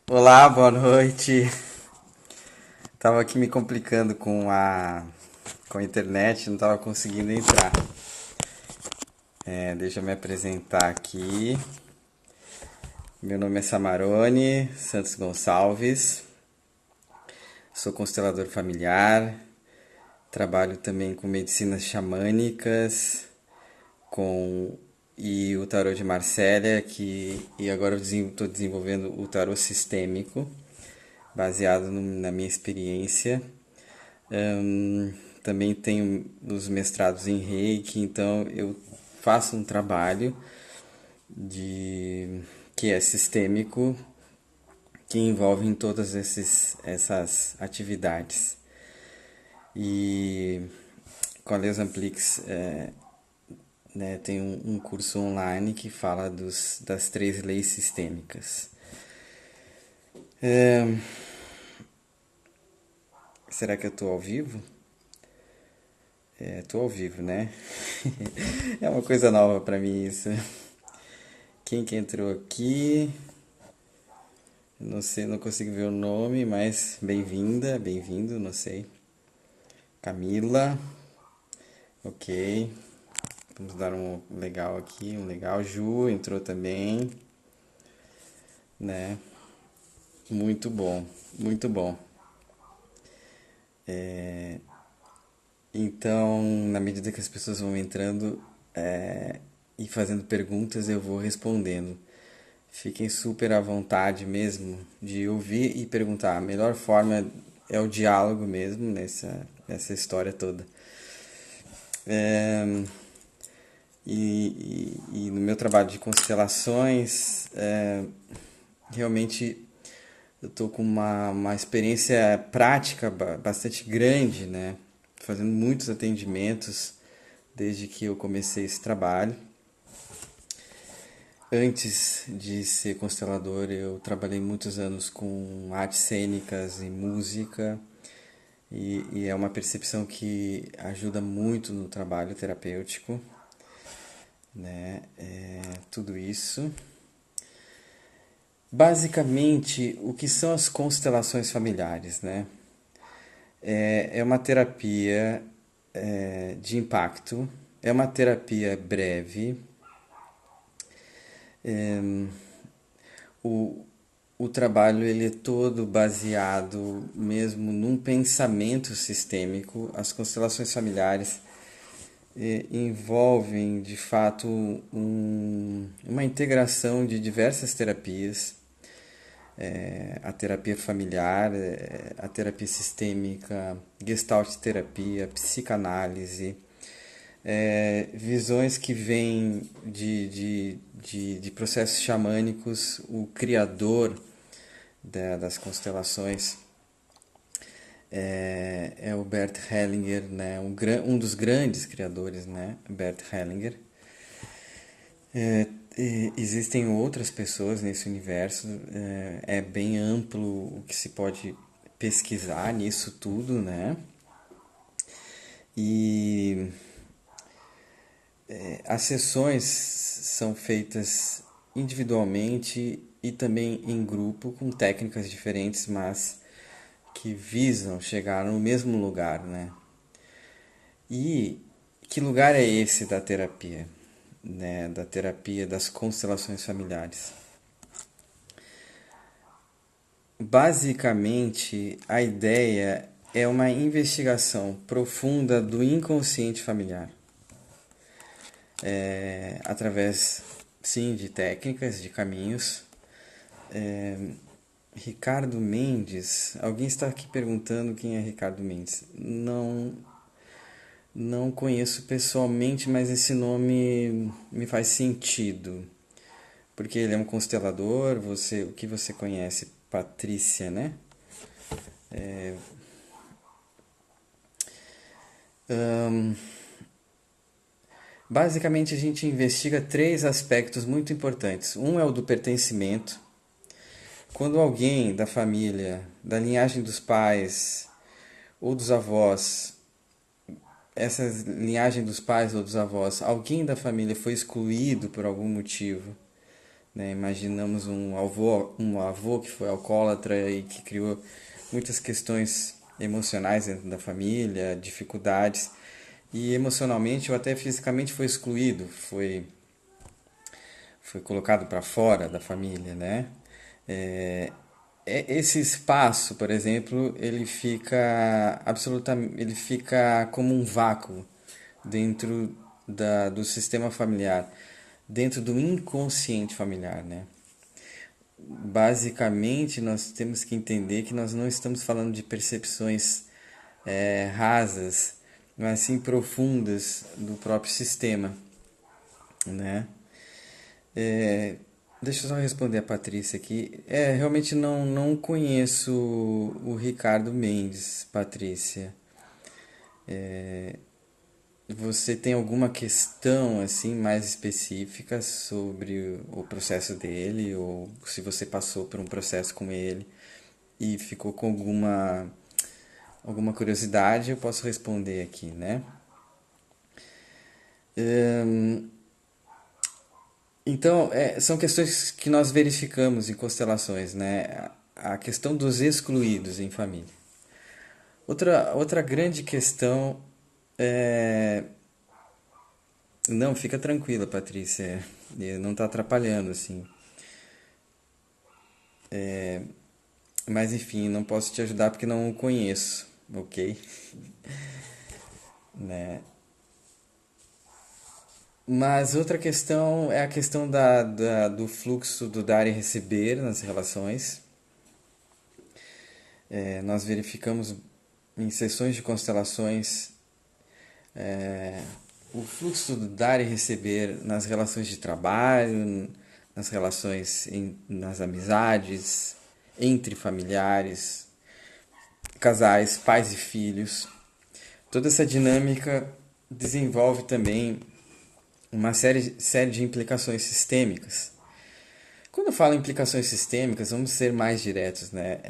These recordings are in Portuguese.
Olá, boa noite. Tava aqui me complicando com a internet, não tava conseguindo entrar. Deixa eu me apresentar aqui. Meu nome é Samarone Santos Gonçalves. Sou constelador familiar. Trabalho também com medicinas xamânicas, com e o tarô de Marsella, e agora eu estou desenvolvendo o tarô sistêmico, baseado na minha experiência. Ahn, Também tenho os mestrados em Reiki, então eu faço um trabalho de que é sistêmico, que envolve em essas atividades. E com a Les Amplix, né, tem um curso online que fala das três leis sistêmicas. É, Será que eu estou ao vivo? Estou ao vivo, né? É uma coisa nova para mim isso. Quem que entrou aqui? Não sei, não consigo ver o nome, mas bem-vinda, bem-vindo, não sei. Camila, ok. Vamos dar um legal aqui, um legal. Ju entrou também, né? Muito bom, muito bom. Então, na medida que as pessoas vão entrando, e fazendo perguntas, eu vou respondendo. Fiquem super à vontade mesmo de ouvir e perguntar. A melhor forma é o diálogo mesmo nessa história toda. É, e no meu trabalho de constelações, realmente eu tô com uma experiência prática bastante grande, né? Fazendo muitos atendimentos desde que eu comecei esse trabalho. Antes de ser constelador, eu trabalhei muitos anos com artes cênicas e música, e é uma percepção que ajuda muito no trabalho terapêutico, né? Tudo isso. Basicamente, o que são as constelações familiares, né? É uma terapia de impacto, é uma terapia breve. É, o, o trabalho ele é todo baseado mesmo num pensamento sistêmico. As constelações familiares envolvem de fato uma integração de diversas terapias, a terapia familiar, a terapia sistêmica, gestalt terapia, psicanálise, visões que vêm de processos xamânicos. O criador das constelações é o Bert Hellinger, né? Um dos grandes criadores, né? Bert Hellinger. Existem outras pessoas nesse universo, é bem amplo o que se pode pesquisar nisso tudo, né? E as sessões são feitas individualmente e também em grupo, com técnicas diferentes, mas que visam chegar no mesmo lugar, né? E que lugar é esse da terapia, né? Da terapia das constelações familiares? Basicamente, a ideia é uma investigação profunda do inconsciente familiar, através, sim, de técnicas, de caminhos. É, Ricardo Mendes, alguém está aqui perguntando quem é Ricardo Mendes. Não conheço pessoalmente, mas esse nome me faz sentido. Porque ele é um constelador, o que você conhece? Patrícia, né? Ahn, Basicamente, a gente investiga três aspectos muito importantes. Um é o do pertencimento. Quando alguém da família, da linhagem dos pais ou dos avós, essa linhagem dos pais ou dos avós, alguém da família foi excluído por algum motivo, né? Imaginamos um avô que foi alcoólatra e que criou muitas questões emocionais dentro da família, dificuldades, e emocionalmente ou até fisicamente foi excluído, foi colocado para fora da família, né? É, esse espaço, por exemplo, ele fica como um vácuo dentro do sistema familiar, dentro do inconsciente familiar, né? Basicamente, nós temos que entender que nós não estamos falando de percepções rasas, mas sim profundas do próprio sistema, né? É, deixa eu só responder a Patrícia aqui. Realmente não conheço o Ricardo Mendes, Patrícia. Você tem alguma questão assim mais específica sobre o processo dele ou se você passou por um processo com ele e ficou com alguma curiosidade, eu posso responder aqui, né? Então, são questões que nós verificamos em constelações, né? A questão dos excluídos em família. Outra grande questão é. Não, fica tranquila, Patrícia. Não está atrapalhando, assim. Mas enfim, não posso te ajudar porque não o conheço, ok? Né? Mas outra questão é a questão do fluxo do dar e receber nas relações. Nós verificamos em sessões de constelações o fluxo do dar e receber nas relações de trabalho, nas relações nas amizades, entre familiares, casais, pais e filhos. Toda essa dinâmica desenvolve também uma série de implicações sistêmicas. Quando eu falo em implicações sistêmicas, vamos ser mais diretos, né?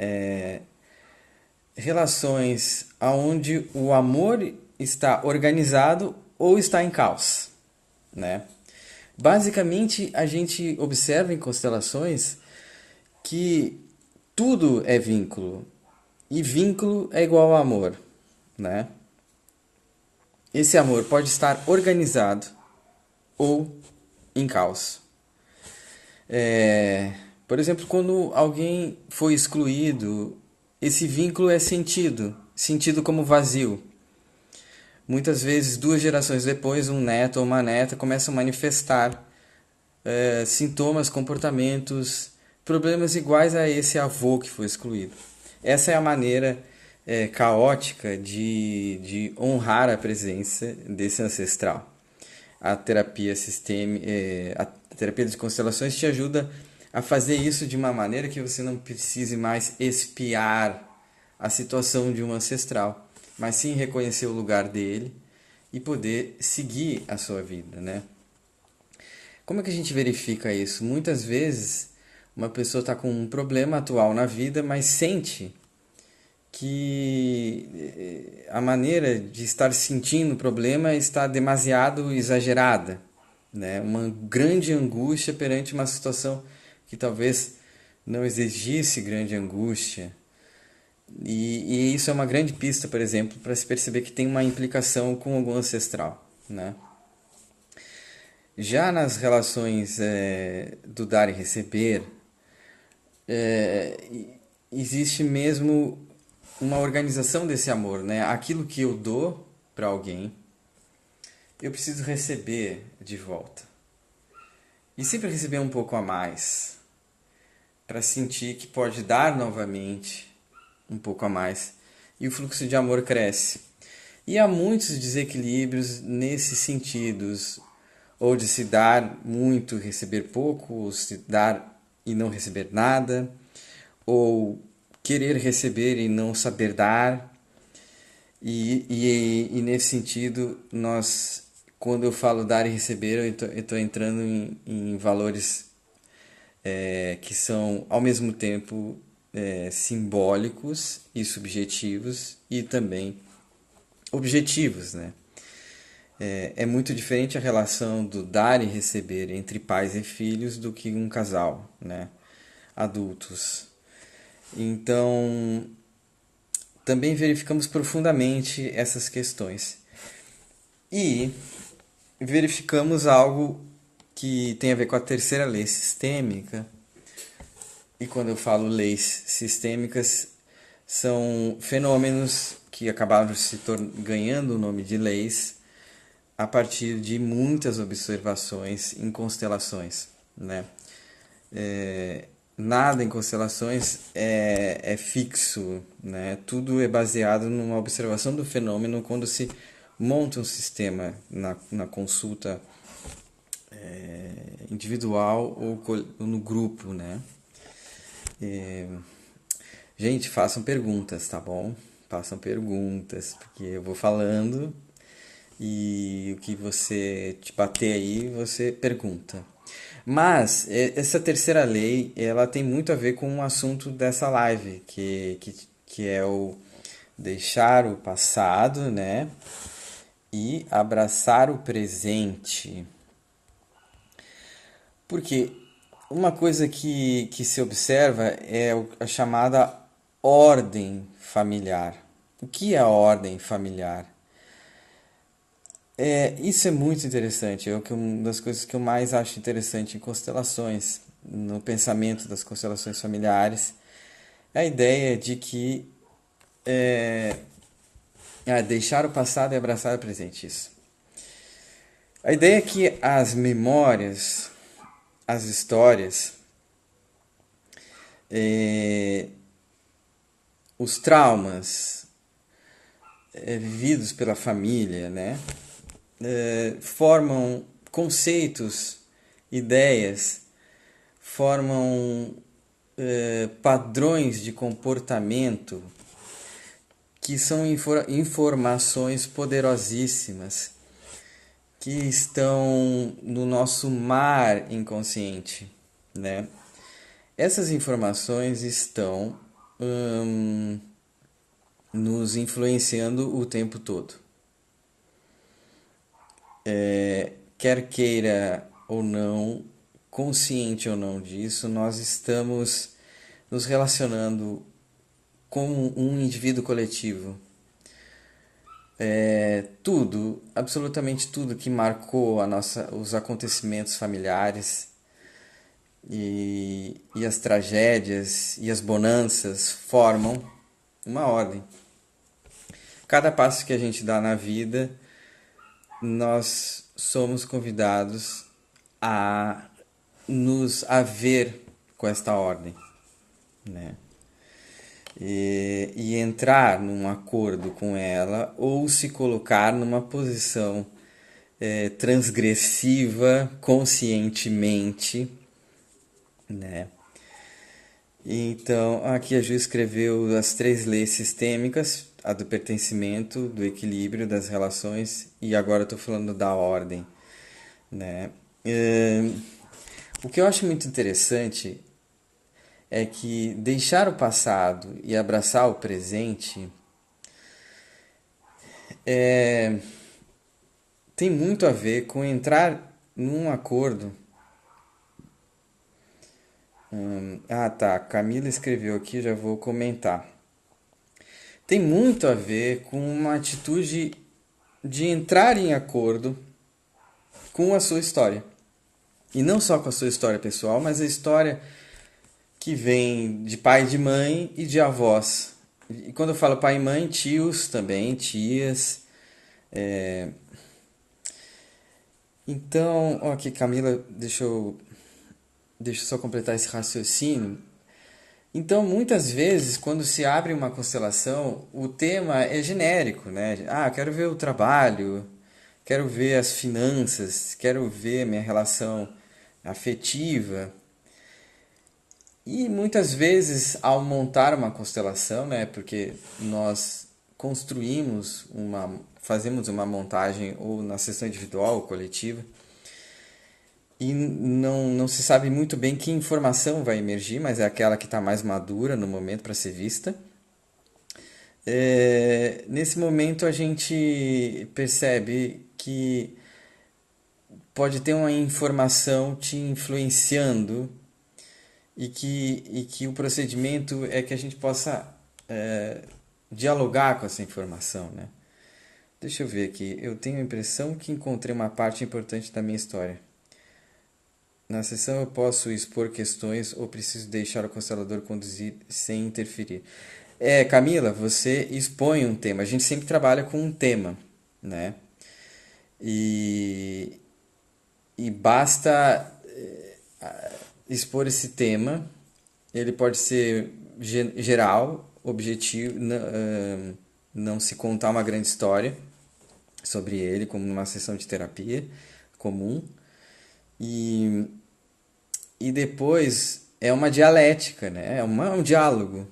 Relações onde o amor está organizado ou está em caos, né? Basicamente, a gente observa em constelações que tudo é vínculo e vínculo é igual a amor, né? Esse amor pode estar organizado ou em caos. Por exemplo, quando alguém foi excluído, esse vínculo é sentido como vazio. Muitas vezes, 2 gerações depois, um neto ou uma neta começa a manifestar sintomas, comportamentos, problemas iguais a esse avô que foi excluído. Essa é a maneira caótica de honrar a presença desse ancestral. A terapia de constelações te ajuda a fazer isso de uma maneira que você não precise mais espiar a situação de um ancestral, mas sim reconhecer o lugar dele e poder seguir a sua vida, né? Como é que a gente verifica isso? Muitas vezes uma pessoa está com um problema atual na vida, mas sente que a maneira de estar sentindo o problema está demasiado exagerada, né? Uma grande angústia perante uma situação que talvez não exigisse grande angústia. E isso é uma grande pista, por exemplo, para se perceber que tem uma implicação com algum ancestral, né? Já nas relações do dar e receber, existe mesmo uma organização desse amor, né? Aquilo que eu dou para alguém, eu preciso receber de volta. E sempre receber um pouco a mais, para sentir que pode dar novamente um pouco a mais. E o fluxo de amor cresce. E há muitos desequilíbrios nesses sentidos, ou de se dar muito e receber pouco, ou se dar e não receber nada, ou querer receber e não saber dar. E nesse sentido, quando eu falo dar e receber, eu estou entrando em valores que são ao mesmo tempo simbólicos e subjetivos e também objetivos, né? É muito diferente a relação do dar e receber entre pais e filhos do que um casal, né? Adultos. Então, também verificamos profundamente essas questões. E verificamos algo que tem a ver com a terceira lei sistêmica. E quando eu falo leis sistêmicas, são fenômenos que acabaram se ganhando o nome de leis a partir de muitas observações em constelações, né? Nada em constelações é fixo, né? Tudo é baseado numa observação do fenômeno quando se monta um sistema na consulta individual ou no grupo, né? Gente, façam perguntas, tá bom? Façam perguntas, porque eu vou falando e o que você te bater aí, você pergunta. Mas essa terceira lei, ela tem muito a ver com o assunto dessa live, que é o deixar o passado, né? E abraçar o presente. Porque uma coisa que se observa é a chamada ordem familiar. O que é a ordem familiar? Isso é muito interessante. Uma das coisas que eu mais acho interessante em constelações, no pensamento das constelações familiares, é a ideia de que deixar o passado e abraçar o presente. Isso. A ideia é que as memórias, as histórias, os traumas vividos pela família, né, formam conceitos, ideias, formam padrões de comportamento que são informações poderosíssimas que estão no nosso mar inconsciente, né? Essas informações estão nos influenciando o tempo todo. Quer queira ou não, consciente ou não disso, nós estamos nos relacionando com um indivíduo coletivo. Tudo, absolutamente tudo que marcou os acontecimentos familiares e as tragédias e as bonanças formam uma ordem. Cada passo que a gente dá na vida, nós somos convidados a nos haver com esta ordem, né? E entrar num acordo com ela ou se colocar numa posição transgressiva conscientemente, né? Então, aqui a Ju escreveu as três leis sistêmicas, a do pertencimento, do equilíbrio, das relações, e agora eu estou falando da ordem, né? O que eu acho muito interessante é que deixar o passado e abraçar o presente tem muito a ver com entrar num acordo. Tá. Camila escreveu aqui, já vou comentar. Tem muito a ver com uma atitude de entrar em acordo com a sua história. E não só com a sua história pessoal, mas a história que vem de pai e de mãe e de avós. E quando eu falo pai e mãe, tios também, tias. Então, ó, aqui Camila, deixa eu só completar esse raciocínio. Então, muitas vezes, quando se abre uma constelação, o tema é genérico, né? Ah, quero ver o trabalho, quero ver as finanças, quero ver minha relação afetiva. E muitas vezes, ao montar uma constelação, né? Porque nós fazemos uma montagem ou na sessão individual ou coletiva, e não se sabe muito bem que informação vai emergir, mas é aquela que está mais madura no momento para ser vista. Nesse momento a gente percebe que pode ter uma informação te influenciando e que o procedimento é que a gente possa dialogar com essa informação, né? Deixa eu ver aqui. Eu tenho a impressão que encontrei uma parte importante da minha história. Na sessão eu posso expor questões ou preciso deixar o constelador conduzir sem interferir? Camila, você expõe um tema. A gente sempre trabalha com um tema, né? E, e basta expor esse tema. Ele pode ser geral, objetivo, não se contar uma grande história sobre ele, como numa sessão de terapia comum. E, e depois é uma dialética, né? Um diálogo,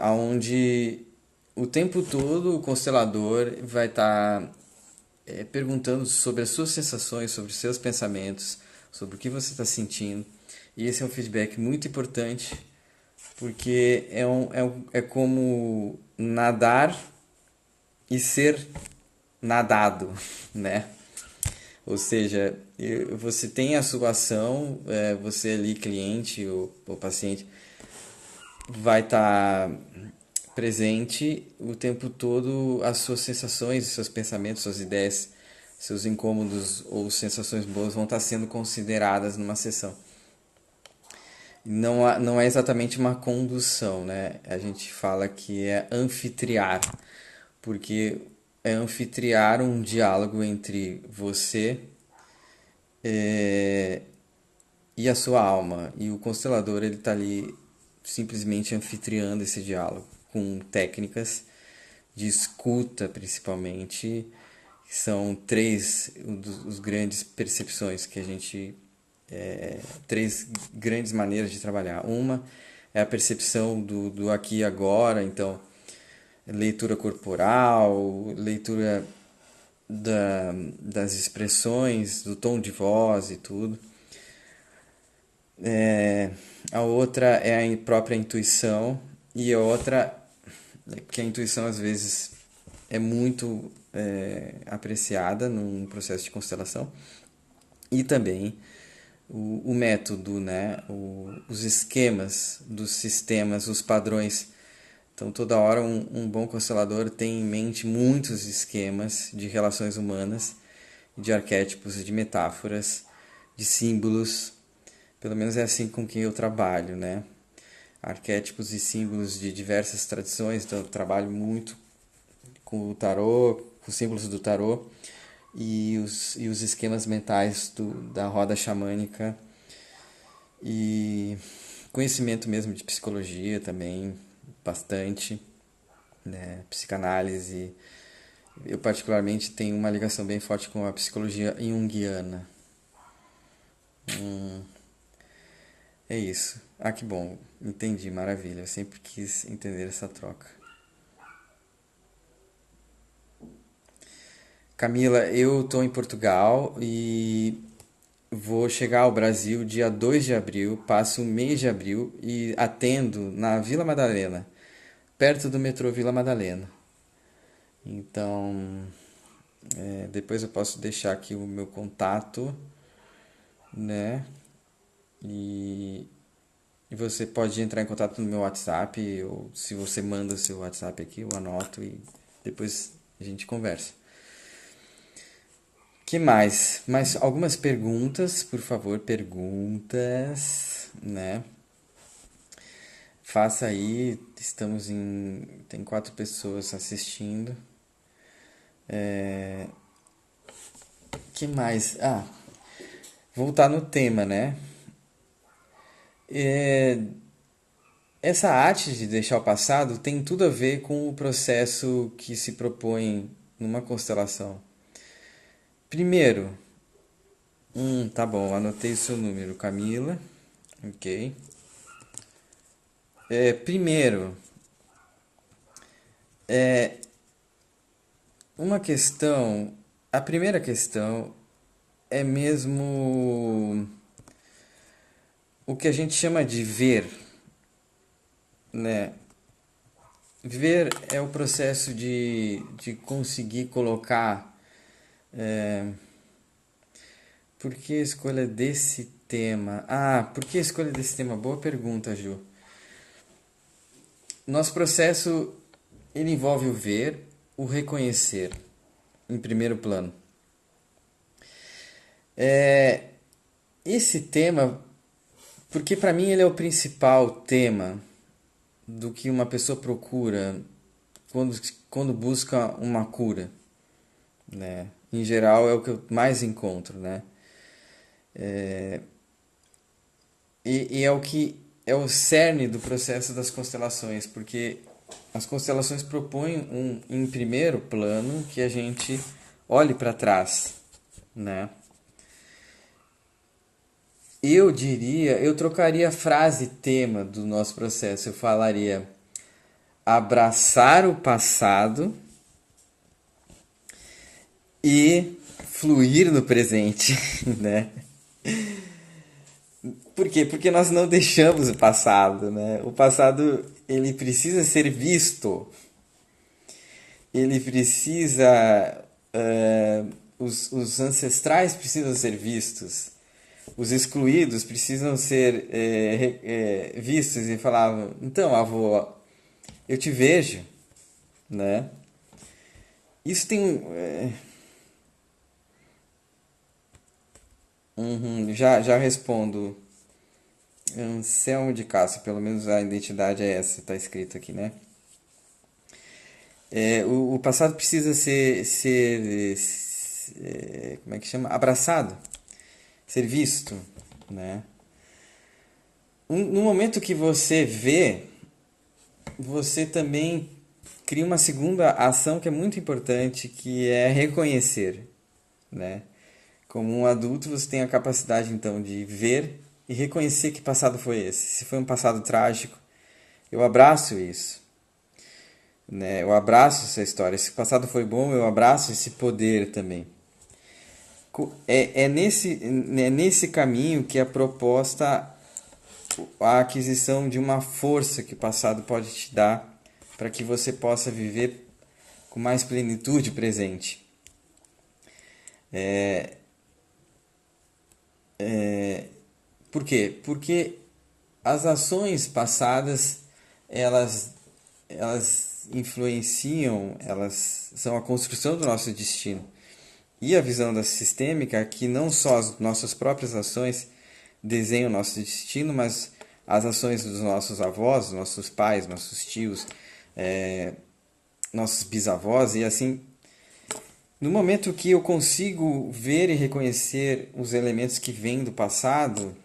onde o tempo todo o constelador vai estar perguntando sobre as suas sensações, sobre os seus pensamentos, sobre o que você está sentindo. E esse é um feedback muito importante, porque é como nadar e ser nadado, né? Ou seja, você tem a sua ação, você ali, cliente ou paciente, vai estar presente o tempo todo, as suas sensações, seus pensamentos, suas ideias, seus incômodos ou sensações boas vão estar sendo consideradas numa sessão. Não é exatamente uma condução, né? A gente fala que é anfitriar, porque é anfitriar um diálogo entre você e a sua alma. E o constelador, ele está ali simplesmente anfitriando esse diálogo com técnicas de escuta, principalmente, que são os grandes percepções que a gente três grandes maneiras de trabalhar. Uma é a percepção do aqui e agora, então leitura corporal, leitura das expressões, do tom de voz e tudo. A outra é a própria intuição, e a outra que a intuição às vezes é muito apreciada num processo de constelação, e também o método, né? Os esquemas dos sistemas, os padrões. Então, toda hora um bom constelador tem em mente muitos esquemas de relações humanas, de arquétipos, de metáforas, de símbolos. Pelo menos é assim com quem eu trabalho, né? Arquétipos e símbolos de diversas tradições. Então, eu trabalho muito com o tarô, com os símbolos do tarô e os esquemas mentais da roda xamânica, e conhecimento mesmo de psicologia também, bastante, né? Psicanálise. Eu particularmente tenho uma ligação bem forte com a psicologia junguiana. É isso. Ah, que bom. Entendi, maravilha. Eu sempre quis entender essa troca. Camila, eu estou em Portugal e vou chegar ao Brasil dia 2 de abril, passo o mês de abril e atendo na Vila Madalena, perto do metrô Vila Madalena. Então, depois eu posso deixar aqui o meu contato, né? E, e você pode entrar em contato no meu WhatsApp, ou se você manda o seu WhatsApp aqui, eu anoto e depois a gente conversa. Que mais? Mais algumas perguntas, por favor, perguntas, né? Faça aí, tem 4 pessoas assistindo. Que mais? Voltar no tema, né? É, essa arte de deixar o passado tem tudo a ver com o processo que se propõe numa constelação. Primeiro, tá bom, anotei o seu número, Camila. Ok. Primeiro, uma questão. A primeira questão é mesmo o que a gente chama de ver, né? Ver é o processo de conseguir colocar Por que a escolha desse tema? Ah, por que a escolha desse tema? Boa pergunta, Ju. Nosso processo, ele envolve o ver, o reconhecer, em primeiro plano. É, esse tema, porque para mim ele é o principal tema do que uma pessoa procura quando, quando busca uma cura, né? Em geral é o que eu mais encontro, né? E é o que é o cerne do processo das constelações, porque as constelações propõem em primeiro plano que a gente olhe para trás, né? Eu diria, eu trocaria a frase tema do nosso processo. Eu falaria abraçar o passado e fluir no presente, né? Por quê? Porque nós não deixamos o passado, né? O passado, ele precisa ser visto. Ele precisa... os ancestrais precisam ser vistos. Os excluídos precisam ser vistos e falavam, então, avô, eu te vejo, né? Isso tem... já respondo. Anselmo de Castro, pelo menos a identidade é essa, está escrito aqui, né? O passado precisa como é que chama? Abraçado, ser visto, né? No momento que você vê, você também cria uma segunda ação que é muito importante, que é reconhecer, né? Como um adulto, você tem a capacidade então de ver e reconhecer que passado foi esse. Se foi um passado trágico, eu abraço isso, né? Eu abraço essa história. Se o passado foi bom, eu abraço esse poder também. É nesse caminho que é proposta a aquisição de uma força que o passado pode te dar para que você possa viver com mais plenitude presente. Por quê? Porque as ações passadas, elas, elas influenciam, elas são a construção do nosso destino. E a visão da sistêmica, que não só as nossas próprias ações desenham o nosso destino, mas as ações dos nossos avós, nossos pais, nossos tios, nossos bisavós, e assim, no momento que eu consigo ver e reconhecer os elementos que vêm do passado,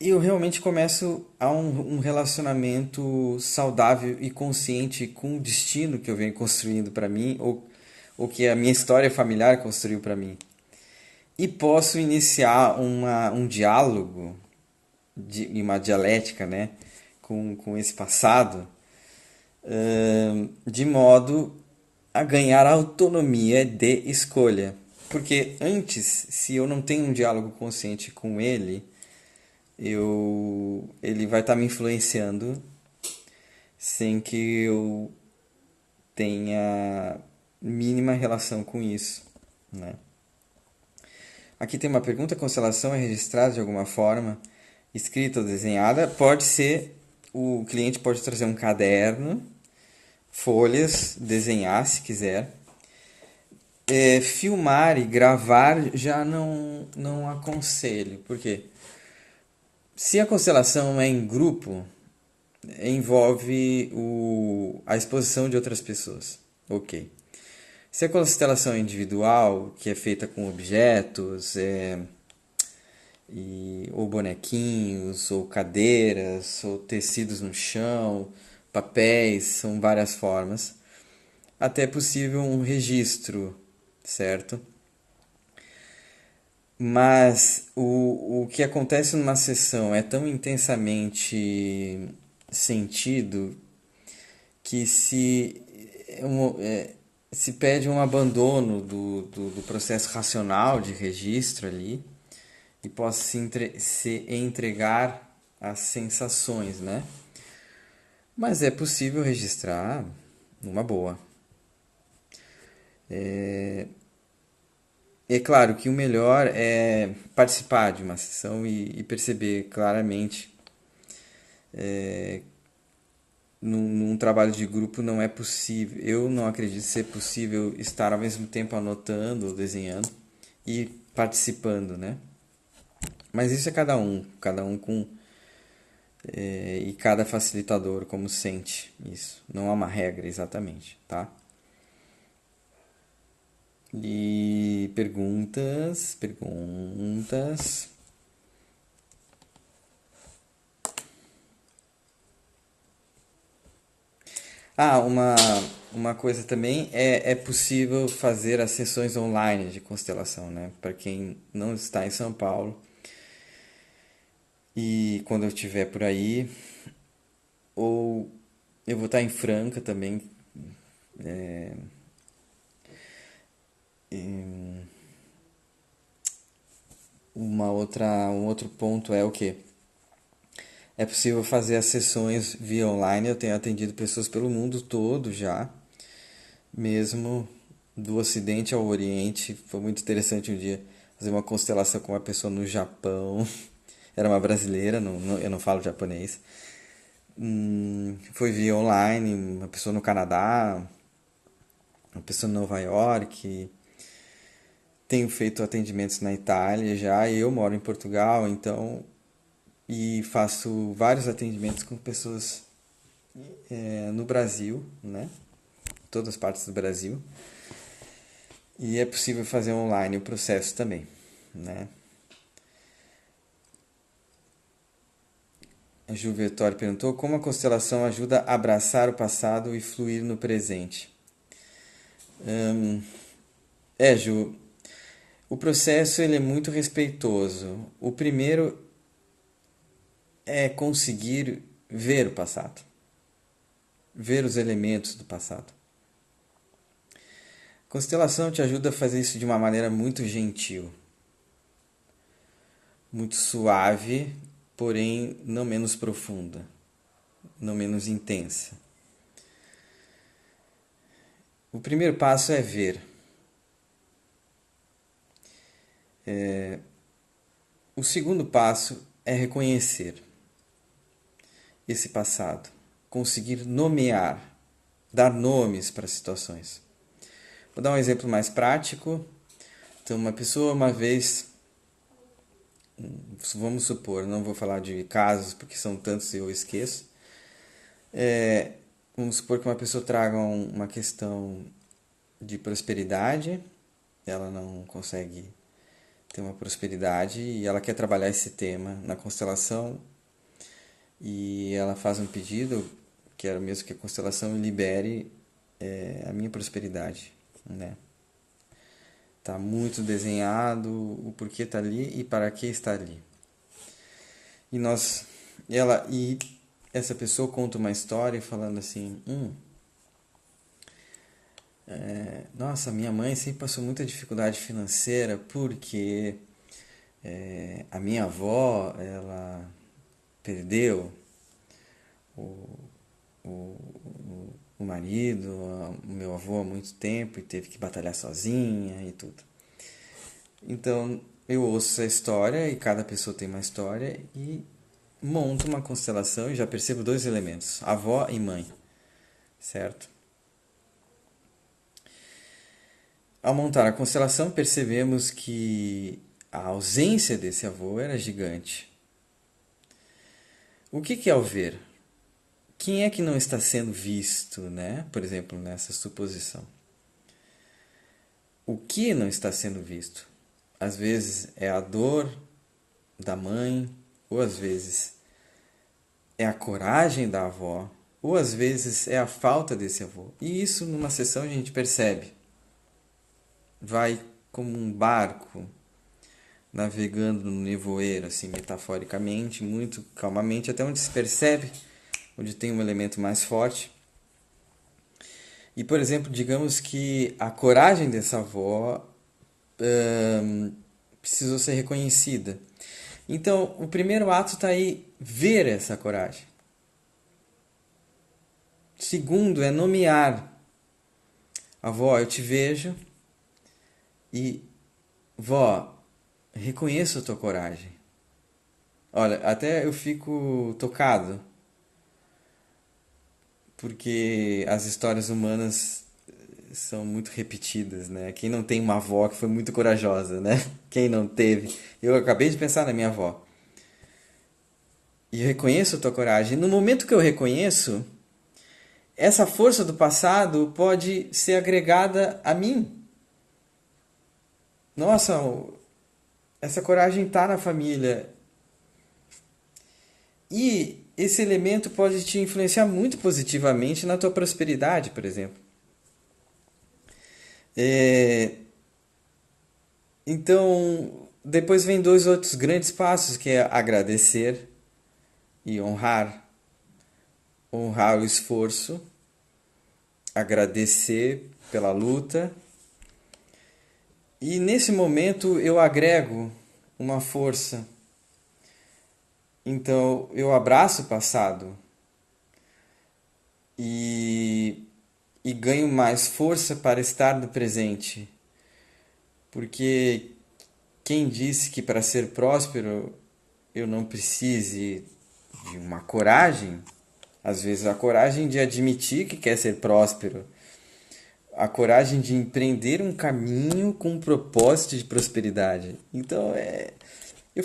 eu realmente começo a um relacionamento saudável e consciente com o destino que eu venho construindo para mim, ou que a minha história familiar construiu para mim. E posso iniciar um diálogo, uma dialética, né, com esse passado, de modo a ganhar autonomia de escolha. Porque antes, se eu não tenho um diálogo consciente com ele, ele vai estar me influenciando sem que eu tenha mínima relação com isso, né? Aqui tem uma pergunta: a constelação é registrada de alguma forma, escrita ou desenhada? Pode ser, o cliente pode trazer um caderno, folhas, desenhar se quiser. Filmar e gravar já não aconselho, porque se a constelação é em grupo, envolve a exposição de outras pessoas. Ok. Se a constelação é individual, que é feita com objetos, ou bonequinhos, ou cadeiras, ou tecidos no chão, papéis, são várias formas. Até é possível um registro, certo? Mas o que acontece numa sessão é tão intensamente sentido que se pede um abandono do processo racional de registro ali e possa se entregar às sensações, né? Mas é possível registrar numa boa. É claro que o melhor é participar de uma sessão e perceber claramente. Num trabalho de grupo não é possível, eu não acredito ser possível estar ao mesmo tempo anotando ou desenhando e participando, né? Mas isso é cada um com e cada facilitador como sente isso. Não há uma regra exatamente, tá? E perguntas. Ah, uma coisa também é possível fazer as sessões online de constelação, né? Para quem não está em São Paulo e quando eu estiver por aí, ou eu vou estar em Franca também. Um outro ponto é o quê? É possível fazer as sessões via online. Eu tenho atendido pessoas pelo mundo todo já, mesmo do Ocidente ao Oriente. Foi muito interessante um dia fazer uma constelação com uma pessoa no Japão. Era uma brasileira, eu não falo japonês. Foi via online, uma pessoa no Canadá, uma pessoa em Nova York. Tenho feito atendimentos na Itália já, e eu moro em Portugal, então, e faço vários atendimentos com pessoas no Brasil, né? Todas as partes do Brasil. E é possível fazer online o processo também, né? A Ju Vettori perguntou como a constelação ajuda a abraçar o passado e fluir no presente. Ju, o processo ele é muito respeitoso. O primeiro é conseguir ver o passado, ver os elementos do passado. A constelação te ajuda a fazer isso de uma maneira muito gentil, muito suave, porém não menos profunda, não menos intensa. O primeiro passo é ver. O segundo passo é reconhecer esse passado, conseguir nomear, dar nomes para as situações. Vou dar um exemplo mais prático. Então, uma pessoa uma vez, vamos supor, não vou falar de casos porque são tantos e eu esqueço. Vamos supor que uma pessoa traga uma questão de prosperidade, ela não consegue ter uma prosperidade e ela quer trabalhar esse tema na constelação e ela faz um pedido, quero mesmo que a constelação libere a minha prosperidade, né? Tá muito desenhado o porquê tá ali e para que está ali. E nós, e essa pessoa conta uma história falando assim, nossa, minha mãe sempre passou muita dificuldade financeira porque a minha avó, ela perdeu o, o, o marido, o meu avô há muito tempo e teve que batalhar sozinha e tudo. Então eu ouço essa história e cada pessoa tem uma história e monto uma constelação e já percebo dois elementos, avó e mãe, certo? Ao montar a constelação percebemos que a ausência desse avô era gigante. O que é o ver? Quem é que não está sendo visto, né? Por exemplo, nessa suposição. O que não está sendo visto? Às vezes é a dor da mãe, ou às vezes é a coragem da avó, ou às vezes é a falta desse avô. E isso numa sessão a gente percebe. Vai como um barco navegando no nevoeiro, assim, metaforicamente, muito calmamente, até onde se percebe, onde tem um elemento mais forte. E, por exemplo, digamos que a coragem dessa avó precisou ser reconhecida. Então, o primeiro ato está aí, ver essa coragem. Segundo, é nomear Avó, eu te vejo e, vó, reconheço a tua coragem. Olha, até eu fico tocado, porque as histórias humanas são muito repetidas, né? Quem não tem uma avó que foi muito corajosa, né? Quem não teve? Eu acabei de pensar na minha avó. E eu reconheço a tua coragem. No momento que eu reconheço, essa força do passado pode ser agregada a mim. Nossa, essa coragem está na família. E esse elemento pode te influenciar muito positivamente na tua prosperidade, por exemplo. É, Então, depois vem dois outros grandes passos, que é agradecer e honrar. Honrar o esforço, agradecer pela luta. E nesse momento eu agrego uma força. Então, eu abraço o passado e, e ganho mais força para estar no presente. Porque quem disse que para ser próspero eu não precise de uma coragem? Às vezes a coragem de admitir que quer ser próspero, a coragem de empreender um caminho com um propósito de prosperidade. Então, eu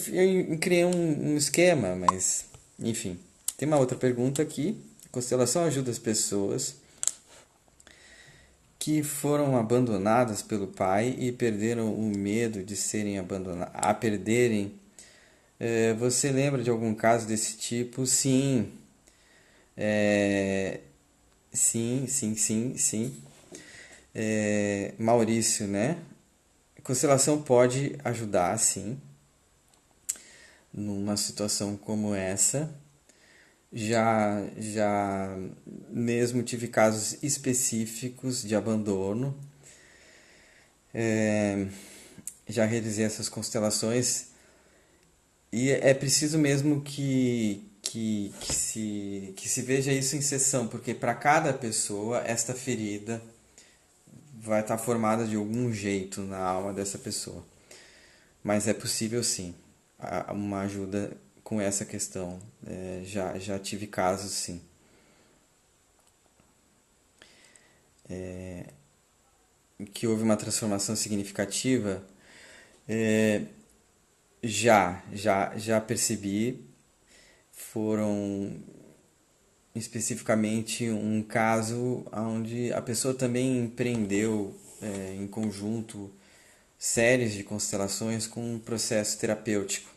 criei um esquema, mas enfim. Tem uma outra pergunta aqui. A constelação ajuda as pessoas que foram abandonadas pelo pai e perderam o medo de serem abandonadas, a perderem. Você lembra de algum caso desse tipo? Sim. É, sim, sim, sim, sim. Maurício, né? A constelação pode ajudar, sim, numa situação como essa. Já mesmo tive casos específicos de abandono. Já realizei essas constelações e é preciso mesmo que se veja isso em sessão, porque para cada pessoa esta ferida vai estar formada de algum jeito na alma dessa pessoa. Mas é possível sim, uma ajuda com essa questão. Já tive casos sim. Que houve uma transformação significativa, já percebi. Foram especificamente um caso onde a pessoa também empreendeu em conjunto séries de constelações com um processo terapêutico.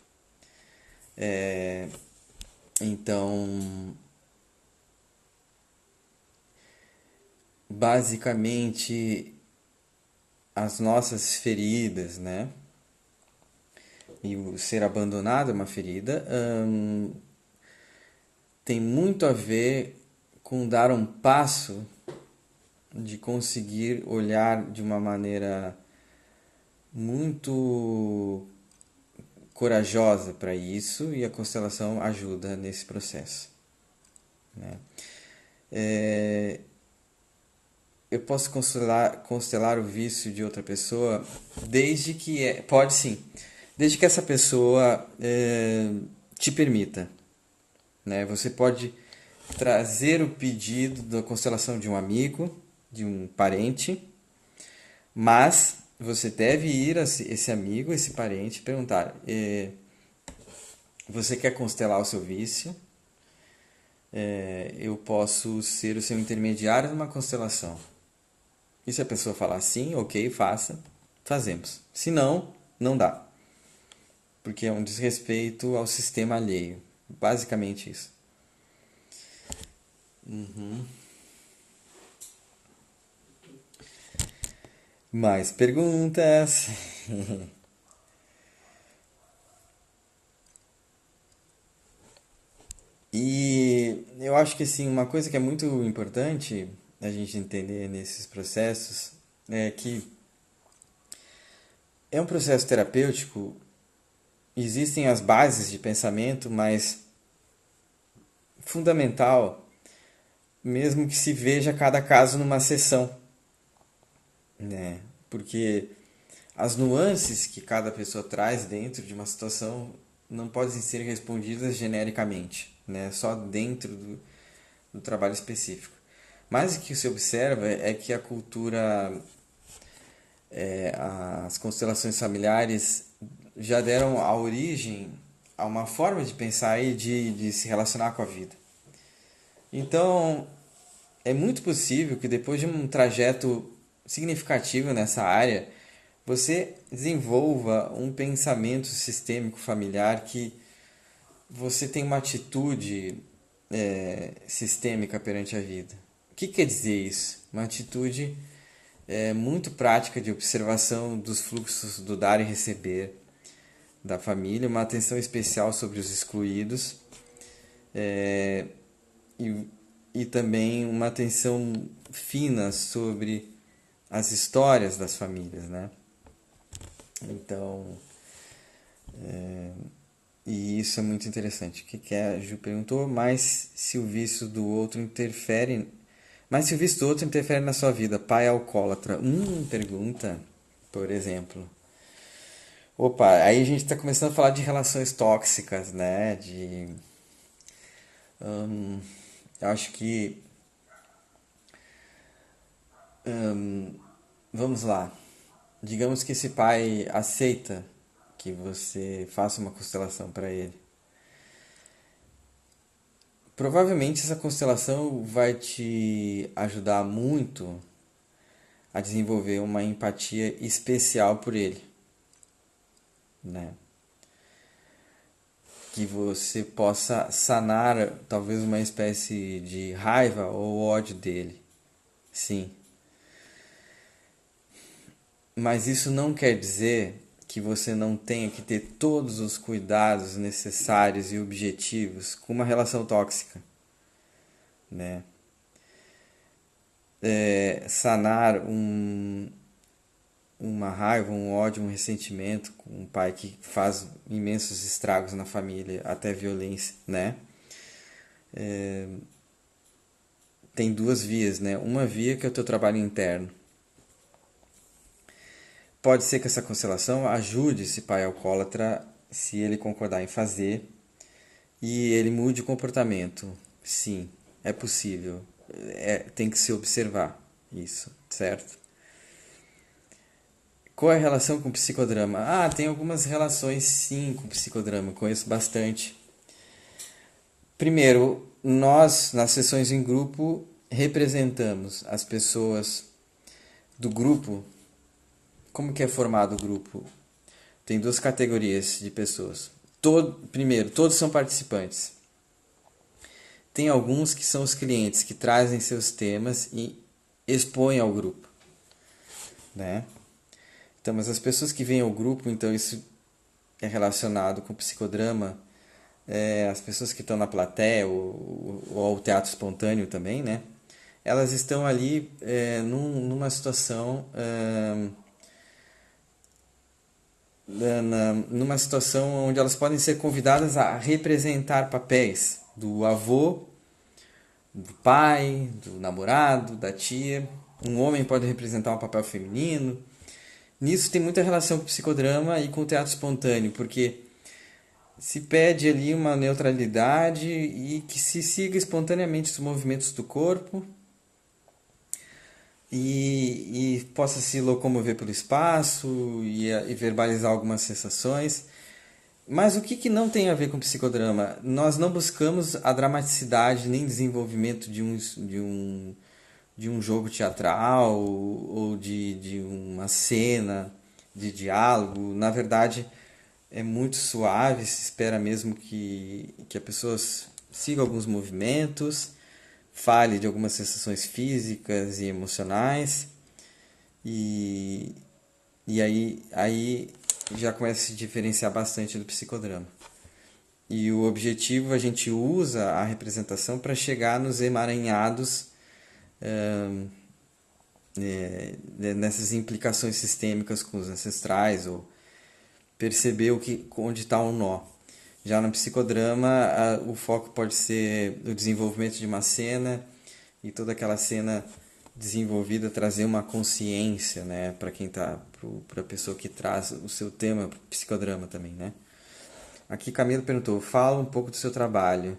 Então, basicamente, as nossas feridas, né? E o ser abandonado é uma ferida, tem muito a ver com dar um passo de conseguir olhar de uma maneira muito corajosa para isso, e a constelação ajuda nesse processo, né? Eu posso constelar o vício de outra pessoa desde que pode sim, desde que essa pessoa te permita, né? Você pode trazer o pedido da constelação de um amigo, de um parente, mas você deve ir a esse amigo, esse parente, perguntar: você quer constelar o seu vício? Eu posso ser o seu intermediário numa constelação. E se a pessoa falar sim, ok, faça, fazemos. Se não, não dá. Porque é um desrespeito ao sistema alheio. Basicamente isso. Mais perguntas? E eu acho que assim, uma coisa que é muito importante a gente entender nesses processos é que é um processo terapêutico, existem as bases de pensamento, mas fundamental, mesmo que se veja cada caso numa sessão. né? Porque as nuances que cada pessoa traz dentro de uma situação não podem ser respondidas genericamente, né? Só dentro do trabalho específico. Mas o que se observa é que a cultura, as constelações familiares já deram a origem a uma forma de pensar e de se relacionar com a vida. Então, é muito possível que depois de um trajeto significativo nessa área, você desenvolva um pensamento sistêmico familiar que você tem uma atitude sistêmica perante a vida. O que quer dizer isso? Uma atitude muito prática de observação dos fluxos do dar e receber da família, uma atenção especial sobre os excluídos é, e, e também uma atenção fina sobre as histórias das famílias, né? Então, e isso é muito interessante. O que que é? A Ju perguntou, mas se o vício do outro interfere. Mas se o vício do outro interfere na sua vida, pai alcoólatra. Pergunta, por exemplo. Opa, aí a gente está começando a falar de relações tóxicas, né? Eu acho que. Vamos lá. Digamos que esse pai aceita que você faça uma constelação para ele. Provavelmente essa constelação vai te ajudar muito a desenvolver uma empatia especial por ele, né? Que você possa sanar talvez uma espécie de raiva ou ódio dele. Sim. Mas isso não quer dizer que você não tenha que ter todos os cuidados necessários e objetivos com uma relação tóxica, né? Sanar uma raiva, um ódio, um ressentimento com um pai que faz imensos estragos na família, até violência, né? Tem duas vias, né? Uma via que é o teu trabalho interno. Pode ser que essa constelação ajude esse pai alcoólatra, se ele concordar em fazer, e ele mude o comportamento. Sim, é possível. Tem que se observar isso, certo? Qual é a relação com o psicodrama? Ah, tem algumas relações sim com o psicodrama, conheço bastante. Primeiro, nós, nas sessões em grupo, representamos as pessoas do grupo. Como que é formado o grupo? Tem duas categorias de pessoas. Primeiro, todos são participantes. Tem alguns que são os clientes que trazem seus temas e expõem ao grupo, né? Então, mas as pessoas que vêm ao grupo, então isso é relacionado com o psicodrama, as pessoas que estão na plateia ou ao teatro espontâneo também, né? Elas estão ali numa situação numa situação onde elas podem ser convidadas a representar papéis do avô, do pai, do namorado, da tia. Um homem pode representar um papel feminino. Nisso tem muita relação com o psicodrama e com o teatro espontâneo, porque se pede ali uma neutralidade e que se siga espontaneamente os movimentos do corpo e possa se locomover pelo espaço e verbalizar algumas sensações. Mas o que não tem a ver com psicodrama? Nós não buscamos a dramaticidade nem desenvolvimento de um jogo teatral ou de uma cena de diálogo. Na verdade, é muito suave, se espera mesmo que a pessoa siga alguns movimentos, fale de algumas sensações físicas e emocionais, e, aí já começa a se diferenciar bastante do psicodrama. E o objetivo, a gente usa a representação para chegar nos emaranhados nessas implicações sistêmicas com os ancestrais, ou perceber onde está o nó. Já no psicodrama, o foco pode ser o desenvolvimento de uma cena e toda aquela cena desenvolvido a trazer uma consciência, né, para quem tá, para a pessoa que traz o seu tema, psicodrama também, né? Aqui Camilo perguntou, fala um pouco do seu trabalho.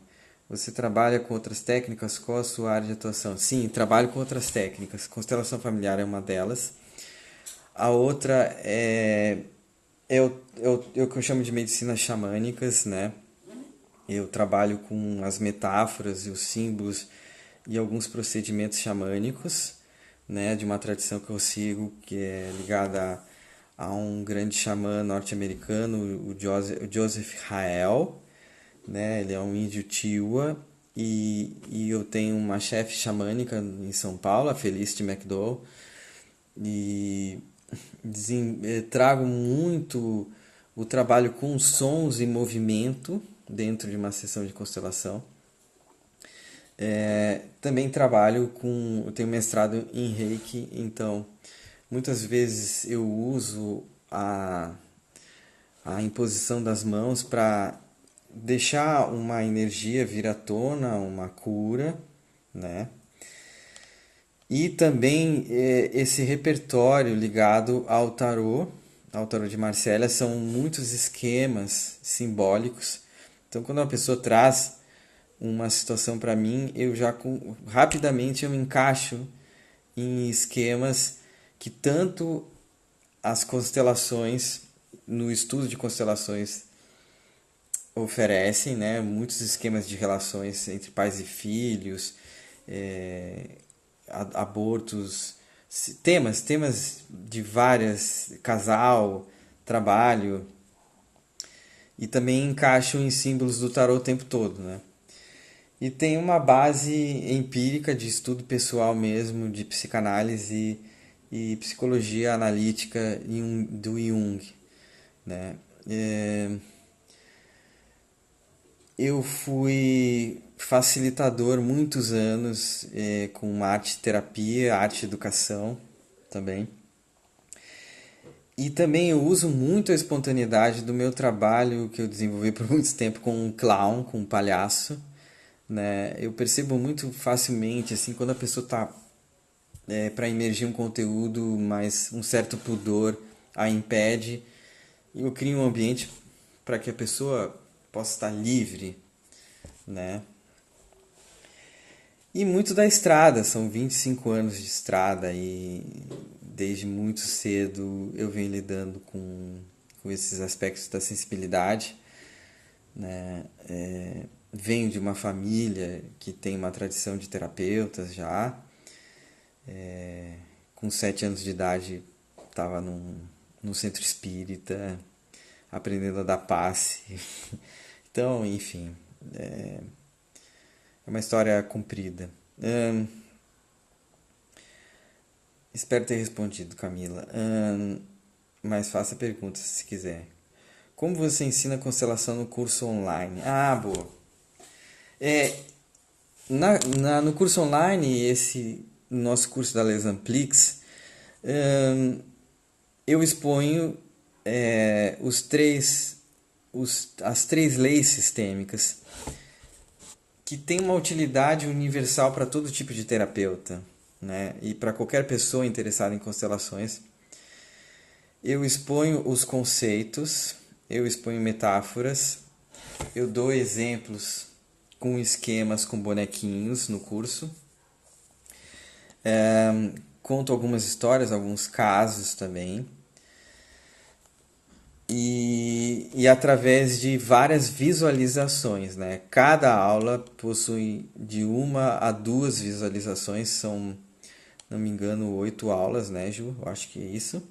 Você trabalha com outras técnicas? Qual a sua área de atuação? Sim, trabalho com outras técnicas. Constelação familiar é uma delas. A outra é o que eu chamo de medicinas xamânicas, né? Eu trabalho com as metáforas e os símbolos e alguns procedimentos xamânicos, né, de uma tradição que eu sigo, que é ligada a um grande xamã norte-americano, o Joseph Rael, né? Ele é um índio Tiwa e eu tenho uma chefe xamânica em São Paulo, a Felicity McDowell, e trago muito o trabalho com sons e movimento dentro de uma sessão de constelação. Também trabalho com, eu tenho mestrado em Reiki, então muitas vezes eu uso a imposição das mãos para deixar uma energia vir à tona, uma cura, né? E também esse repertório ligado ao tarô de Marcélia, são muitos esquemas simbólicos. Então, quando uma pessoa traz uma situação para mim, eu já rapidamente eu me encaixo em esquemas que tanto as constelações, no estudo de constelações, oferecem, né? Muitos esquemas de relações entre pais e filhos, abortos, temas de várias, casal, trabalho, e também encaixo em símbolos do tarot o tempo todo, né? E tem uma base empírica de estudo pessoal mesmo, de psicanálise e psicologia analítica do Jung, né? Eu fui facilitador muitos anos com arte terapia, arte educação também. E também eu uso muito a espontaneidade do meu trabalho que eu desenvolvi por muito tempo com um clown, com um palhaço, né? Eu percebo muito facilmente assim quando a pessoa está para emergir um conteúdo, mas um certo pudor a impede. E eu crio um ambiente para que a pessoa possa estar livre, né? E muito da estrada, são 25 anos de estrada e desde muito cedo eu venho lidando com esses aspectos da sensibilidade, né? Venho de uma família que tem uma tradição de terapeutas já. Com 7 anos de idade estava num centro espírita, aprendendo a dar passe. Então, enfim, é uma história comprida. Espero ter respondido, Camila. Mas faça perguntas se quiser. Como você ensina constelação no curso online? Ah, boa. No curso online, esse nosso curso da Les Amplix, eu exponho as três leis sistêmicas que têm uma utilidade universal para todo tipo de terapeuta, né? E para qualquer pessoa interessada em constelações. Eu exponho os conceitos, eu exponho metáforas, eu dou exemplos com esquemas, com bonequinhos no curso. Conto algumas histórias, alguns casos também. E através de várias visualizações, né? Cada aula possui de 1 a 2 visualizações, são, não me engano, 8 aulas, né, Ju? Eu acho que é isso.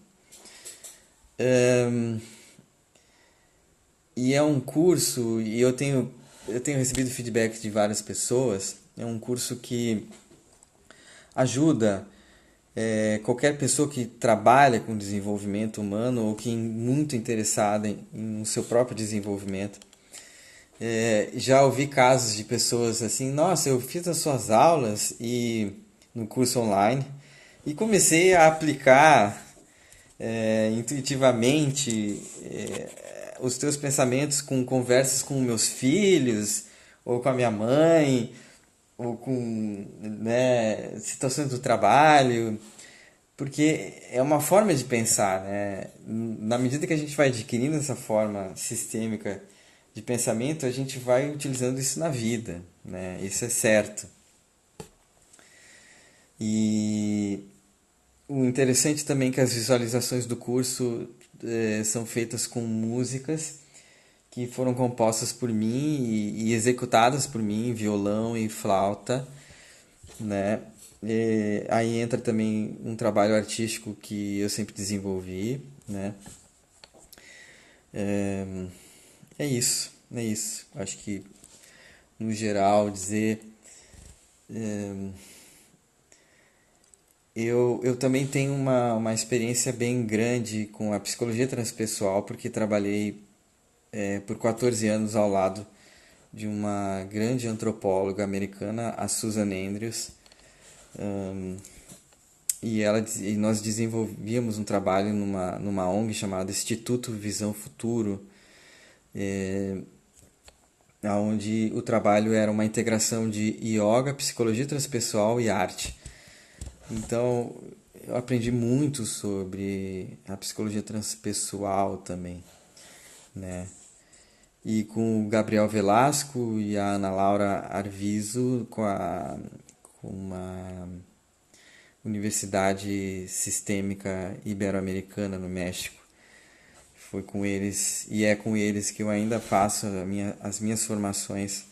E é um curso, e eu tenho recebido feedback de várias pessoas, é um curso que ajuda qualquer pessoa que trabalha com desenvolvimento humano ou que é muito interessada em seu próprio desenvolvimento. Já ouvi casos de pessoas assim, nossa, eu fiz as suas aulas e no curso online e comecei a aplicar intuitivamente os teus pensamentos com conversas com meus filhos ou com a minha mãe. ou com, né, situações do trabalho, porque é uma forma de pensar, né? Na medida que a gente vai adquirindo essa forma sistêmica de pensamento, a gente vai utilizando isso na vida, né? Isso é certo. E o interessante também é que as visualizações do curso são feitas com músicas que foram compostas por mim e executadas por mim, violão e flauta, né? E aí entra também um trabalho artístico que eu sempre desenvolvi, né? É, é isso, é isso. Acho que, no geral, dizer... eu também tenho uma experiência bem grande com a psicologia transpessoal, porque trabalhei por 14 anos ao lado de uma grande antropóloga americana, a Susan Andrews, e nós desenvolvíamos um trabalho numa ONG chamada Instituto Visão Futuro, onde o trabalho era uma integração de yoga, psicologia transpessoal e arte. Então, eu aprendi muito sobre a psicologia transpessoal também, né? E com o Gabriel Velasco e a Ana Laura Arvizo, com uma Universidade Sistêmica Ibero-Americana no México. Foi com eles, e é com eles que eu ainda faço as minhas formações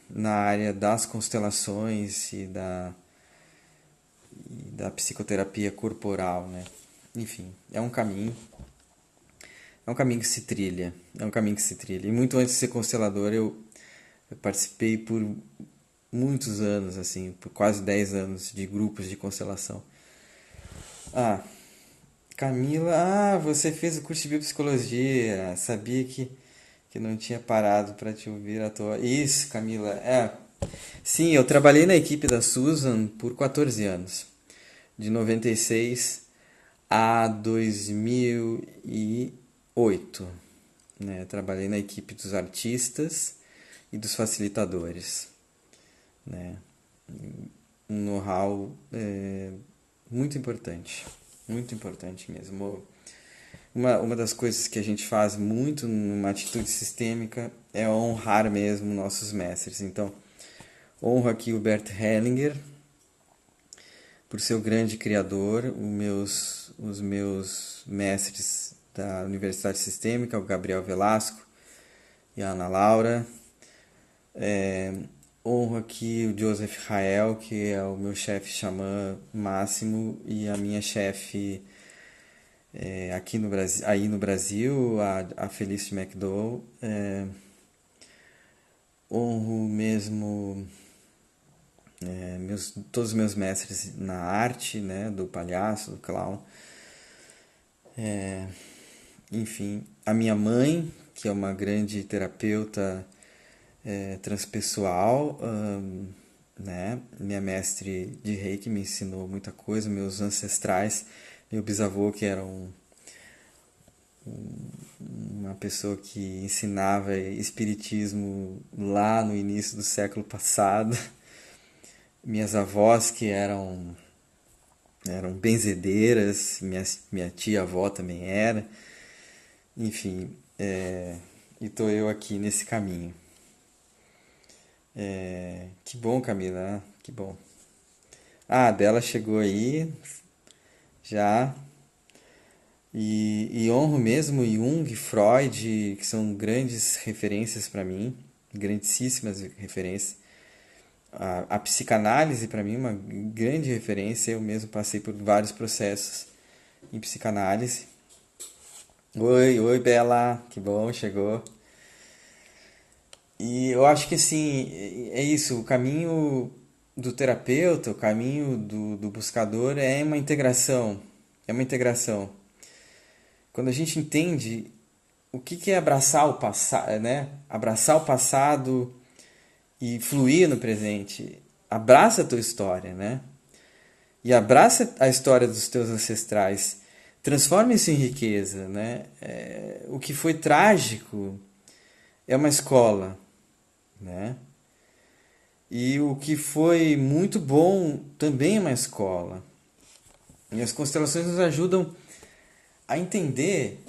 na área das constelações e da psicoterapia corporal, né? Enfim, é um caminho que se trilha, é um caminho que se trilha. E muito antes de ser constelador, eu participei por muitos anos, assim, por quase 10 anos de grupos de constelação. Ah, Camila, você fez o curso de biopsicologia, sabia que não tinha parado para te ouvir à toa. Isso, Camila, sim, eu trabalhei na equipe da Susan por 14 anos, de 96 a 2008, né? Trabalhei na equipe dos artistas e dos facilitadores, né? Um know-how muito importante mesmo. Uma das coisas que a gente faz muito numa atitude sistêmica é honrar mesmo nossos mestres. Então, honro aqui o Bert Hellinger por ser o grande criador, os meus mestres da Universidade Sistêmica, o Gabriel Velasco e a Ana Laura. Honro aqui o Joseph Rael, que é o meu chefe xamã máximo, e a minha chefe aqui no Brasil, aí no Brasil, a Felicity McDowell. Honro mesmo todos os meus mestres na arte, né, do palhaço, do clown. Enfim, a minha mãe, que é uma grande terapeuta transpessoal, né? Minha mestre de Reiki me ensinou muita coisa, meus ancestrais, meu bisavô que era uma pessoa que ensinava espiritismo lá no início do século passado, minhas avós que eram benzedeiras, minha tia-avó também era, enfim, e tô eu aqui nesse caminho. Que bom, Camila, né? Que bom. A Dela chegou aí já. E honro mesmo Jung, Freud, que são grandes referências para mim, grandíssimas referências. A psicanálise para mim é uma grande referência, eu mesmo passei por vários processos em psicanálise. Oi, oi, Bela, que bom, chegou. E eu acho que assim, é isso, o caminho do terapeuta, o caminho do buscador é uma integração. É uma integração. Quando a gente entende o que é abraçar o passado, né? Abraçar o passado e fluir no presente. Abraça a tua história, né? E abraça a história dos teus ancestrais. Transforma isso em riqueza, né? O que foi trágico é uma escola, né? E o que foi muito bom também é uma escola. E as constelações nos ajudam a entender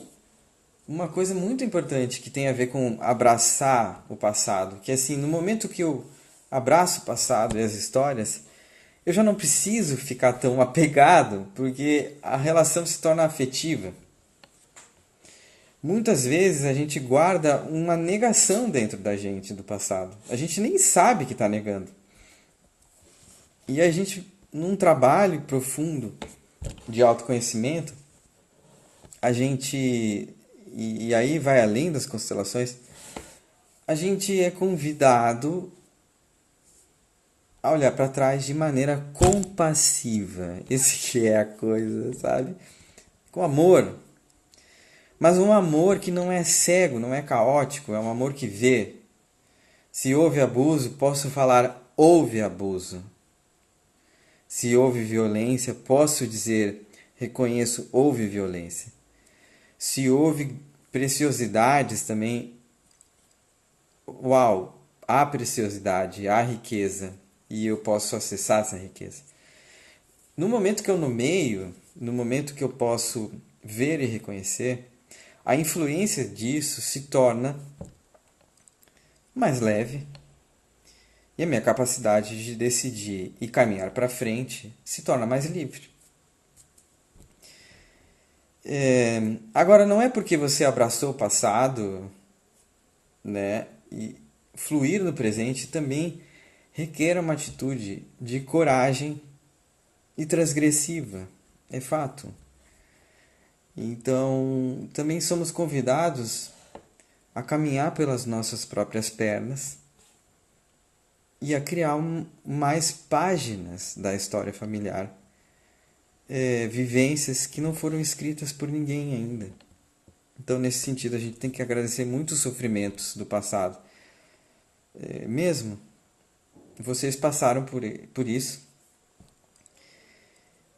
uma coisa muito importante que tem a ver com abraçar o passado. Que assim, no momento que eu abraço o passado e as histórias, eu já não preciso ficar tão apegado, porque a relação se torna afetiva. Muitas vezes a gente guarda uma negação dentro da gente do passado. A gente nem sabe que está negando. E a gente, num trabalho profundo de autoconhecimento, a gente, e aí vai além das constelações, a gente é convidado a olhar para trás de maneira compassiva. Esse que é a coisa, sabe? Com amor. Mas um amor que não é cego, não é caótico, é um amor que vê. Se houve abuso, posso falar houve abuso. Se houve violência, posso dizer reconheço houve violência. Se houve preciosidades também, uau, há preciosidade, há riqueza e eu posso acessar essa riqueza. No momento que eu nomeio, no momento que eu posso ver e reconhecer, a influência disso se torna mais leve e a minha capacidade de decidir e caminhar para frente se torna mais livre. Agora, não é porque você abraçou o passado, né, e fluir no presente também requer uma atitude de coragem e transgressiva, é fato. Então, também somos convidados a caminhar pelas nossas próprias pernas e a criar mais páginas da história familiar, vivências que não foram escritas por ninguém ainda. Então, nesse sentido, a gente tem que agradecer muito os sofrimentos do passado. Mesmo vocês passaram por isso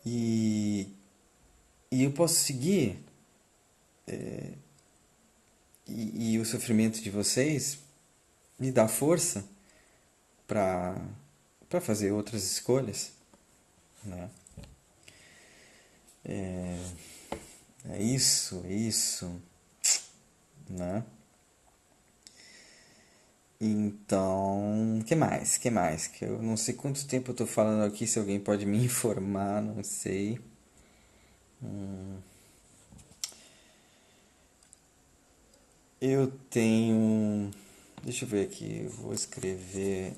e, e eu posso seguir e o sofrimento de vocês me dá força para fazer outras escolhas, né? É isso, né? Então, que mais? Que mais? Que eu não sei quanto tempo eu tô falando aqui, se alguém pode me informar, não sei. Eu tenho, deixa eu ver aqui, eu vou escrever.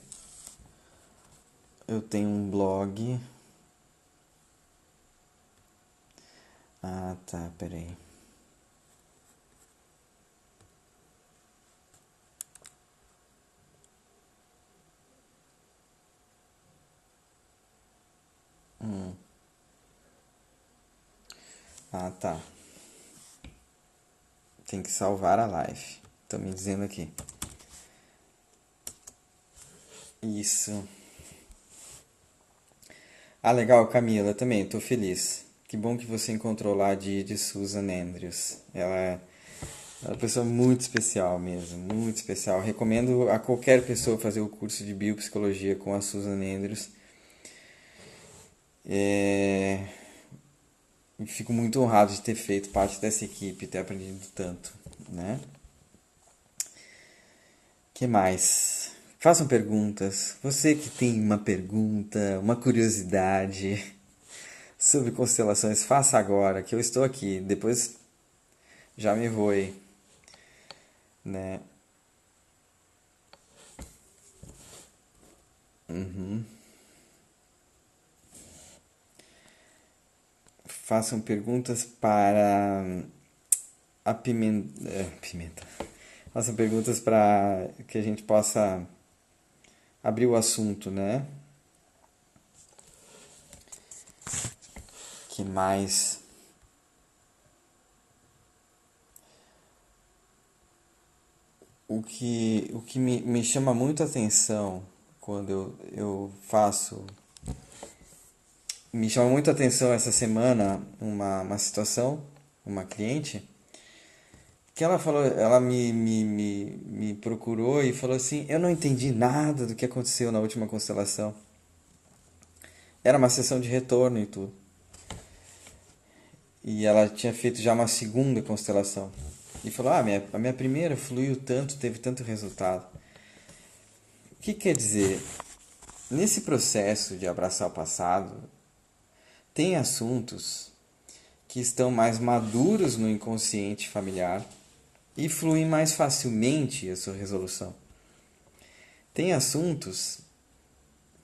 Eu tenho um blog. Ah, tá, peraí. Ah, tá. Tem que salvar a live. Estão me dizendo aqui. Isso. Ah, legal, Camila, também, estou feliz. Que bom que você encontrou lá de Susan Andrews. Ela é uma pessoa muito especial mesmo, muito especial. Recomendo a qualquer pessoa fazer o curso de biopsicologia com a Susan Andrews. É... E fico muito honrado de ter feito parte dessa equipe, ter aprendido tanto, né? Que mais? Façam perguntas. Você que tem uma pergunta, uma curiosidade sobre constelações, faça agora, que eu estou aqui. Depois já me vou, né? Façam perguntas para a pimenta. Façam perguntas para que a gente possa abrir o assunto, né? Que mais? O que me chama muito a atenção quando eu faço. Me chama muito a atenção essa semana uma situação, uma cliente que ela falou, ela me procurou e falou assim, eu não entendi nada do que aconteceu na última constelação. Era uma sessão de retorno e tudo. E ela tinha feito já uma segunda constelação. E falou, a minha primeira fluiu tanto, teve tanto resultado. O que quer dizer? Nesse processo de abraçar o passado, tem assuntos que estão mais maduros no inconsciente familiar e fluem mais facilmente a sua resolução. Tem assuntos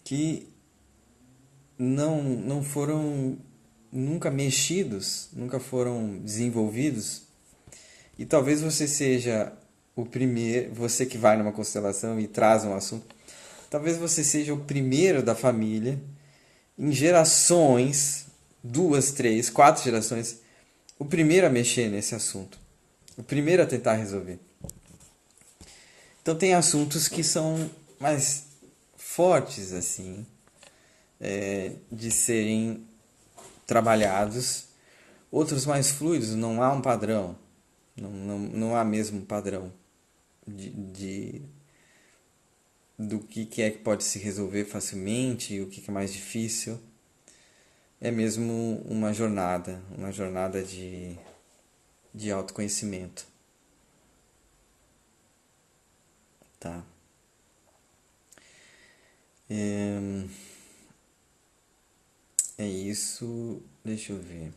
que não foram nunca mexidos, nunca foram desenvolvidos. E talvez você seja o primeiro, você que vai numa constelação e traz um assunto, talvez você seja o primeiro da família, em gerações, duas, três, quatro gerações, o primeiro a mexer nesse assunto, o primeiro a tentar resolver. Então tem assuntos que são mais fortes assim, de serem trabalhados, outros mais fluidos, não há um padrão, não há mesmo padrão de do que é que pode se resolver facilmente e o que é mais difícil. É mesmo uma jornada de autoconhecimento, tá? É, é isso, deixa eu ver.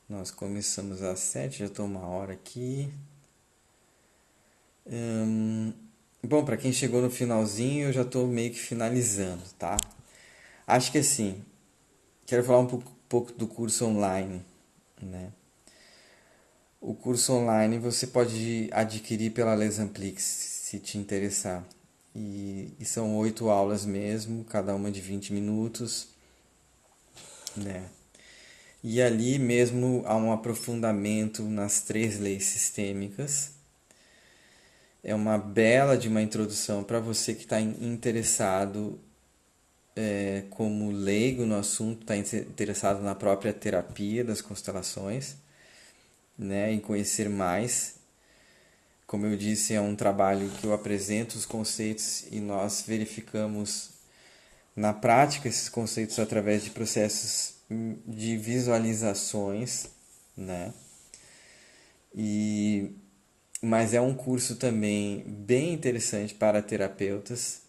Nós começamos às 7, já estou uma hora aqui. Bom, para quem chegou no finalzinho, eu já estou meio que finalizando, tá? Acho que assim, quero falar pouco do curso online, né? O curso online você pode adquirir pela Lesamplix, se te interessar. E são 8 aulas mesmo, cada uma de 20 minutos, né? E ali mesmo há um aprofundamento nas 3 leis sistêmicas. É uma bela de uma introdução para você que está interessado como leigo no assunto, está interessado na própria terapia das constelações, né, em conhecer mais. Como eu disse, é um trabalho que eu apresento os conceitos e nós verificamos na prática esses conceitos através de processos de visualizações, né? E mas é um curso também bem interessante para terapeutas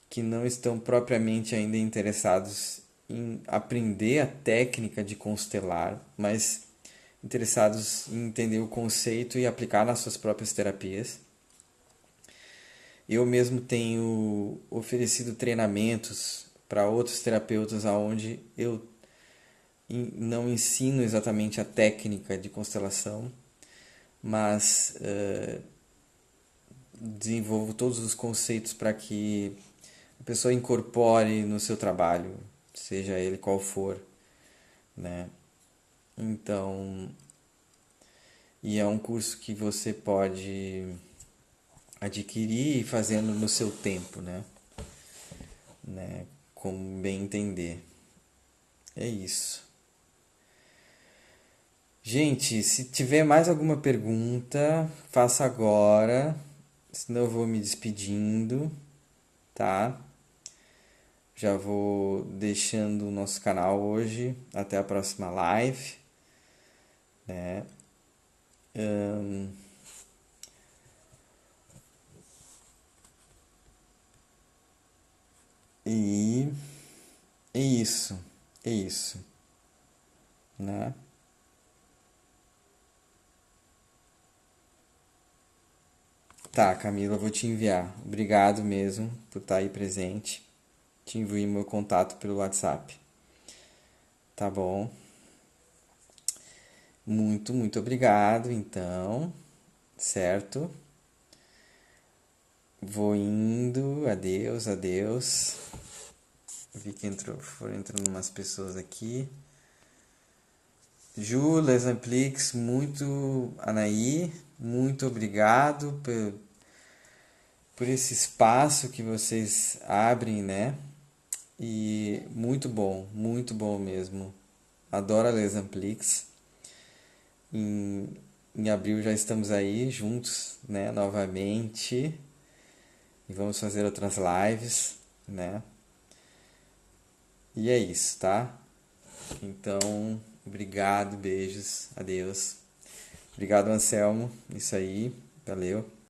que não estão propriamente ainda interessados em aprender a técnica de constelar, mas interessados em entender o conceito e aplicar nas suas próprias terapias. Eu mesmo tenho oferecido treinamentos para outros terapeutas aonde eu não ensino exatamente a técnica de constelação, mas desenvolvo todos os conceitos para que a pessoa incorpore no seu trabalho, seja ele qual for, né? Então, e é um curso que você pode adquirir fazendo no seu tempo, né? Como bem entender. É isso. Gente, se tiver mais alguma pergunta, faça agora, senão eu vou me despedindo, tá? Já vou deixando o nosso canal hoje. Até a próxima live, né? Ahn, e é isso, é isso, né? Tá, Camila, eu vou te enviar. Obrigado mesmo por estar aí presente. Te envio meu contato pelo WhatsApp. Tá bom? Muito obrigado, então, certo? Vou indo. Adeus, adeus. Vi que foram entrando umas pessoas aqui. Ju, Lesamplix, muito, Anaí, muito obrigado por esse espaço que vocês abrem, né? E muito bom mesmo. Adoro a Lesamplix. em abril já estamos aí juntos, né, novamente. E vamos fazer outras lives, né? E é isso, tá? Então, obrigado, beijos, adeus. Obrigado, Anselmo. Isso aí, valeu.